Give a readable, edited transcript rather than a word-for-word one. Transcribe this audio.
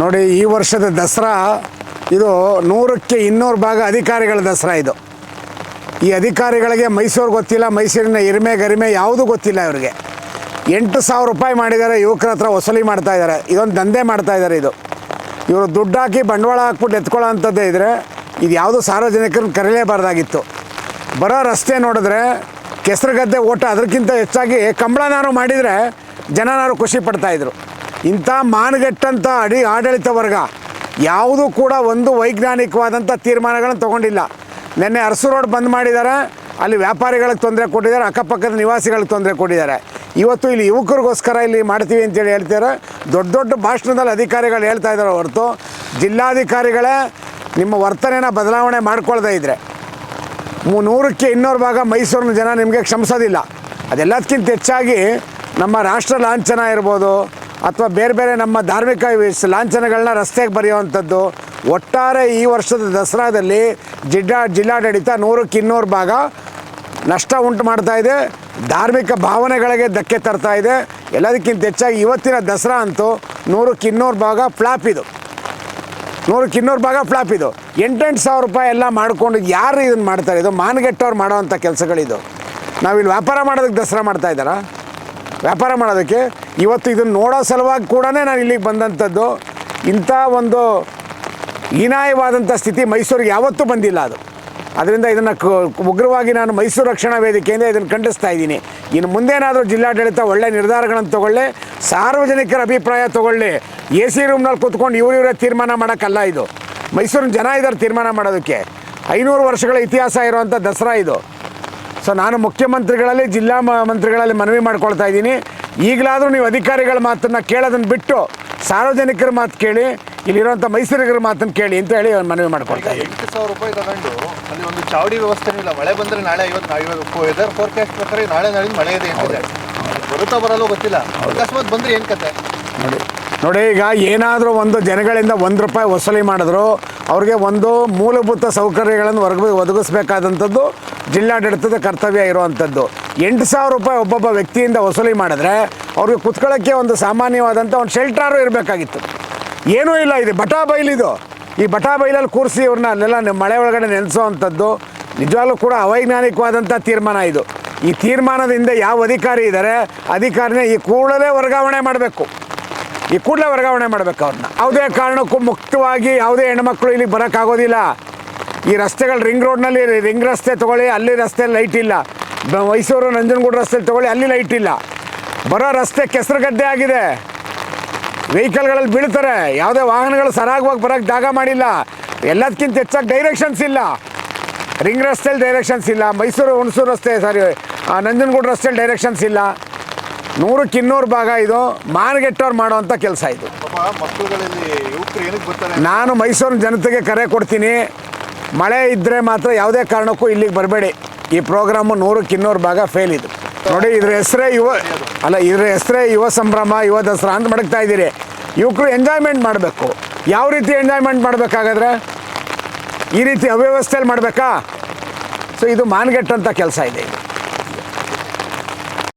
ನೋಡಿ, ಈ ವರ್ಷದ ದಸರಾ ಇದು 100ಕ್ಕೆ 200 ಭಾಗ ಅಧಿಕಾರಿಗಳ ದಸರಾ ಇದು. ಈ ಅಧಿಕಾರಿಗಳಿಗೆ ಮೈಸೂರು ಗೊತ್ತಿಲ್ಲ, ಮೈಸೂರಿನ ಎರಿಮೆ ಗರಿಮೆ ಯಾವುದೂ ಗೊತ್ತಿಲ್ಲ. ಇವರಿಗೆ 8,000 ರೂಪಾಯಿ ಮಾಡಿದ್ದಾರೆ, ಯುವಕರ ಹತ್ರ ವಸೂಲಿ ಮಾಡ್ತಾಯಿದ್ದಾರೆ. ಇದೊಂದು ದಂಧೆ ಮಾಡ್ತಾಯಿದ್ದಾರೆ. ಇವರು ದುಡ್ಡು ಹಾಕಿ ಬಂಡವಾಳ ಹಾಕ್ಬಿಟ್ಟು ಎತ್ಕೊಳ್ಳೋ ಅಂಥದ್ದೇ ಇದ್ದರೆ ಇದು ಯಾವುದೂ ಸಾರ್ವಜನಿಕರನ್ನ ಕರೀಲೇಬಾರ್ದಾಗಿತ್ತು. ಬರೋ ರಸ್ತೆ ನೋಡಿದ್ರೆ ಕೆಸರುಗದ್ದೆ ಓಟ, ಅದಕ್ಕಿಂತ ಹೆಚ್ಚಾಗಿ ಕಂಬಳನಾರು ಮಾಡಿದರೆ ಜನನಾರು ಖುಷಿ ಪಡ್ತಾಯಿದ್ರು. ಇಂಥ ಮಾನಗೆಟ್ಟಂಥ ಆಡಳಿತ ವರ್ಗ ಯಾವುದೂ ಕೂಡ ಒಂದು ವೈಜ್ಞಾನಿಕವಾದಂಥ ತೀರ್ಮಾನಗಳನ್ನು ತೊಗೊಂಡಿಲ್ಲ. ನಿನ್ನೆ ಅರಸು ರೋಡ್ ಬಂದ್ ಮಾಡಿದ್ದಾರೆ, ಅಲ್ಲಿ ವ್ಯಾಪಾರಿಗಳಿಗೆ ತೊಂದರೆ ಕೊಟ್ಟಿದ್ದಾರೆ, ಅಕ್ಕಪಕ್ಕದ ನಿವಾಸಿಗಳಿಗೆ ತೊಂದರೆ ಕೊಟ್ಟಿದ್ದಾರೆ. ಇವತ್ತು ಇಲ್ಲಿ ಯುವಕರಿಗೋಸ್ಕರ ಇಲ್ಲಿ ಮಾಡ್ತೀವಿ ಅಂತೇಳಿ ಹೇಳ್ತಾರೆ. ದೊಡ್ಡ ದೊಡ್ಡ ಭಾಷಣದಲ್ಲಿ ಅಧಿಕಾರಿಗಳು ಹೇಳ್ತಾ ಇದ್ದಾರೆ ಹೊರತು ಜಿಲ್ಲಾಧಿಕಾರಿಗಳೇ ನಿಮ್ಮ ವರ್ತನೆನ ಬದಲಾವಣೆ ಮಾಡ್ಕೊಳ್ದೇ ಇದ್ದರೆ 100ಕ್ಕೆ 200 ಭಾಗ ಮೈಸೂರಿನ ಜನ ನಿಮಗೆ ಕ್ಷಮಿಸೋದಿಲ್ಲ. ಅದೆಲ್ಲದಕ್ಕಿಂತ ಹೆಚ್ಚಾಗಿ ನಮ್ಮ ರಾಷ್ಟ್ರ ಲಾಂಛನ ಇರ್ಬೋದು ಅಥವಾ ಬೇರೆ ಬೇರೆ ನಮ್ಮ ಧಾರ್ಮಿಕ ಲಾಂಛನಗಳನ್ನ ರಸ್ತೆಗೆ ಬರೆಯುವಂಥದ್ದು. ಒಟ್ಟಾರೆ ಈ ವರ್ಷದ ದಸರಾದಲ್ಲಿ ಜಿಲ್ಲಾಡಳಿತ 100ಕ್ಕೆ 200 ಭಾಗ ನಷ್ಟ ಉಂಟು ಮಾಡ್ತಾ ಇದೆ, ಧಾರ್ಮಿಕ ಭಾವನೆಗಳಿಗೆ ಧಕ್ಕೆ ತರ್ತಾ ಇದೆ. ಎಲ್ಲದಕ್ಕಿಂತ ಹೆಚ್ಚಾಗಿ ಇವತ್ತಿನ ದಸರಾ ಅಂತೂ 100ಕ್ಕೆ 200 ಭಾಗ ಫ್ಲಾಪ್ ಇದು. 100ಕ್ಕೆ 200 ಭಾಗ ಫ್ಲಾಪ್ ಇದು. 8,000 ರೂಪಾಯಿ ಎಲ್ಲ ಮಾಡಿಕೊಂಡು ಯಾರು ಇದನ್ನು ಮಾಡ್ತಾರೆ? ಇದು ಮಾನಗೆಟ್ಟವ್ರು ಮಾಡೋವಂಥ ಕೆಲಸಗಳಿದು. ನಾವಿಲ್ಲಿ ವ್ಯಾಪಾರ ಮಾಡೋದಕ್ಕೆ ದಸರಾ ಮಾಡ್ತಾಯಿದ್ದಾರಾ? ವ್ಯಾಪಾರ ಮಾಡೋದಕ್ಕೆ ಇವತ್ತು ಇದನ್ನು ನೋಡೋ ಸಲುವಾಗಿ ಕೂಡ ನಾನು ಇಲ್ಲಿಗೆ ಬಂದಂಥದ್ದು. ಇಂಥ ಒಂದು ಹೀನಾಯವಾದಂಥ ಸ್ಥಿತಿ ಮೈಸೂರಿಗೆ ಯಾವತ್ತೂ ಬಂದಿಲ್ಲ ಅದು. ಅದರಿಂದ ಇದನ್ನು ಉಗ್ರವಾಗಿ ನಾನು ಮೈಸೂರು ರಕ್ಷಣಾ ವೇದಿಕೆಯಿಂದ ಇದನ್ನು ಖಂಡಿಸ್ತಾ ಇದ್ದೀನಿ. ಇನ್ನು ಮುಂದೇನಾದರೂ ಜಿಲ್ಲಾಡಳಿತ ಒಳ್ಳೆಯ ನಿರ್ಧಾರಗಳನ್ನು ತೊಗೊಳ್ಳಿ, ಸಾರ್ವಜನಿಕರ ಅಭಿಪ್ರಾಯ ತೊಗೊಳ್ಳಿ. ಎ ಸಿ ರೂಮ್ನಲ್ಲಿ ಕೂತ್ಕೊಂಡು ಇವರೇ ತೀರ್ಮಾನ ಮಾಡೋಕ್ಕಲ್ಲ ಇದು. ಮೈಸೂರಿನ ಜನ ಇದ್ದಾರೆ ತೀರ್ಮಾನ ಮಾಡೋದಕ್ಕೆ. 500 ವರ್ಷಗಳ ಇತಿಹಾಸ ಇರುವಂಥ ದಸರಾ ಇದು. ಸೊ ನಾನು ಮುಖ್ಯಮಂತ್ರಿಗಳಲ್ಲಿ, ಜಿಲ್ಲಾ ಮಂತ್ರಿಗಳಲ್ಲಿ ಮನವಿ ಮಾಡ್ಕೊಳ್ತಾ ಇದ್ದೀನಿ, ಈಗಲಾದರೂ ನೀವು ಅಧಿಕಾರಿಗಳ ಮಾತನ್ನು ಕೇಳೋದನ್ನು ಬಿಟ್ಟು ಸಾರ್ವಜನಿಕರ ಮಾತು ಕೇಳಿ, ಇಲ್ಲಿರುವಂಥ ಮೈಸೂರಿಗರ ಮಾತನ್ನು ಕೇಳಿ ಅಂತ ಹೇಳಿ ಮನವಿ ಮಾಡ್ಕೊಳ್ತಾ ಇದ್ದೀನಿ. 8,000 ರೂಪಾಯಿ ತಗೊಂಡು ಅಲ್ಲಿ ಒಂದು ಚಾವಡಿ ವ್ಯವಸ್ಥೆ ಇಲ್ಲ. ಮಳೆ ಬಂದರೆ ನಾಳೆ ವೆದರ್ ಫೋರ್ಕಾಸ್ಟ್ ಪ್ರಕಾರ ನಾಳೆ ಮಳೆ ಇದೆ ಅಂತಿದೆ. ಬರುತ್ತಾ ಬರಲ್ಲೋ ಗೊತ್ತಿಲ್ಲ. ಅಕಸ್ಮಾತ್ ಬಂದರೆ ಏನು ಕತೆ ನೋಡಿ, ಈಗ ಏನಾದರೂ ಒಂದು ಜನಗಳಿಂದ ₹1 ವಸೂಲಿ ಮಾಡಿದ್ರು ಅವ್ರಿಗೆ ಒಂದು ಮೂಲಭೂತ ಸೌಕರ್ಯಗಳನ್ನು ಒದಗಿಸ್ಬೇಕಾದಂಥದ್ದು ಜಿಲ್ಲಾಡಳಿತದ ಕರ್ತವ್ಯ ಇರುವಂಥದ್ದು. 8,000 ರೂಪಾಯಿ ಒಬ್ಬೊಬ್ಬ ವ್ಯಕ್ತಿಯಿಂದ ವಸೂಲಿ ಮಾಡಿದ್ರೆ ಅವ್ರಿಗೆ ಕುತ್ಕೊಳ್ಳೋಕ್ಕೆ ಒಂದು ಸಾಮಾನ್ಯವಾದಂಥ ಒಂದು ಶೆಲ್ಟರು ಇರಬೇಕಾಗಿತ್ತು. ಏನೂ ಇಲ್ಲ. ಇದು ಬಟಾ ಬೈಲಿದು. ಈ ಬಟಾ ಬೈಲಲ್ಲಿ ಕೂರಿಸಿ ಇವ್ರನ್ನ ಅಲ್ಲೆಲ್ಲ ಮಳೆ ಒಳಗಡೆ ನೆನೆಸೋ ಅಂಥದ್ದು ನಿಜವಾಗ್ಲೂ ಕೂಡ ಅವೈಜ್ಞಾನಿಕವಾದಂಥ ತೀರ್ಮಾನ ಇದು. ಈ ತೀರ್ಮಾನದಿಂದ ಯಾವ ಅಧಿಕಾರಿ ಇದ್ದಾರೆ, ಅಧಿಕಾರಿನ ಈ ಕೂಡಲೇ ವರ್ಗಾವಣೆ ಮಾಡಬೇಕು. ಈ ಕೂಡಲೇ ವರ್ಗಾವಣೆ ಮಾಡಬೇಕು ಅವ್ರನ್ನ. ಯಾವುದೇ ಕಾರಣಕ್ಕೂ ಮುಕ್ತವಾಗಿ ಯಾವುದೇ ಹೆಣ್ಮಕ್ಳು ಇಲ್ಲಿಗೆ ಬರೋಕ್ಕಾಗೋದಿಲ್ಲ. ಈ ರಸ್ತೆಗಳು ರಿಂಗ್ ರೋಡ್ನಲ್ಲಿ ರಿಂಗ್ ರಸ್ತೆ ತೊಗೊಳ್ಳಿ, ಅಲ್ಲಿ ರಸ್ತೆಯಲ್ಲಿ ಲೈಟ್ ಇಲ್ಲ. ಮೈಸೂರು ನಂಜನಗೂಡು ರಸ್ತೆಯಲ್ಲಿ ತೊಗೊಳ್ಳಿ, ಅಲ್ಲಿ ಲೈಟ್ ಇಲ್ಲ. ಬರೋ ರಸ್ತೆ ಕೆಸರುಗದ್ದೆ ಆಗಿದೆ, ವೆಹಿಕಲ್ಗಳಲ್ಲಿ ಬೀಳ್ತಾರೆ. ಯಾವುದೇ ವಾಹನಗಳು ಸರಾಗವಾಗಿ ಬರೋಕ್ಕೆ ಜಾಗ ಮಾಡಿಲ್ಲ. ಎಲ್ಲದಕ್ಕಿಂತ ಹೆಚ್ಚಾಗಿ ಡೈರೆಕ್ಷನ್ಸ್ ಇಲ್ಲ. ರಿಂಗ್ ರಸ್ತೆಯಲ್ಲಿ ಡೈರೆಕ್ಷನ್ಸ್ ಇಲ್ಲ, ಮೈಸೂರು ಹುಣಸೂರು ರಸ್ತೆ ನಂಜನಗೂಡು ರಸ್ತೆಯಲ್ಲಿ ಡೈರೆಕ್ಷನ್ಸ್ ಇಲ್ಲ. 100ಕ್ಕೆ 200 ಭಾಗ ಇದು ಮಾನಗೆಟ್ಟವ್ರು ಮಾಡೋವಂಥ ಕೆಲಸ ಇದು. ನಾನು ಮೈಸೂರಿನ ಜನತೆಗೆ ಕರೆ ಕೊಡ್ತೀನಿ, ಮಳೆ ಇದ್ದರೆ ಮಾತ್ರ ಯಾವುದೇ ಕಾರಣಕ್ಕೂ ಇಲ್ಲಿಗೆ ಬರಬೇಡಿ. ಈ ಪ್ರೋಗ್ರಾಮು 100ಕ್ಕೆ 200 ಭಾಗ ಫೇಲ್ ಇದು. ನೋಡಿ, ಇದ್ರ ಹೆಸರೇ ಯುವ ಸಂಭ್ರಮ, ಯುವ ದಸರಾ ಅಂತ ಮಡಗ್ತಾ ಇದ್ದೀರಿ. ಯುವಕರು ಎಂಜಾಯ್ಮೆಂಟ್ ಮಾಡಬೇಕು. ಯಾವ ರೀತಿ ಎಂಜಾಯ್ಮೆಂಟ್ ಮಾಡಬೇಕಾಗಾದ್ರೆ ಈ ರೀತಿ ಅವ್ಯವಸ್ಥೆಯಲ್ಲಿ ಮಾಡಬೇಕಾ? ಸೊ ಇದು ಮಾನಗೆಟ್ಟಂಥ ಕೆಲಸ ಇದೆ.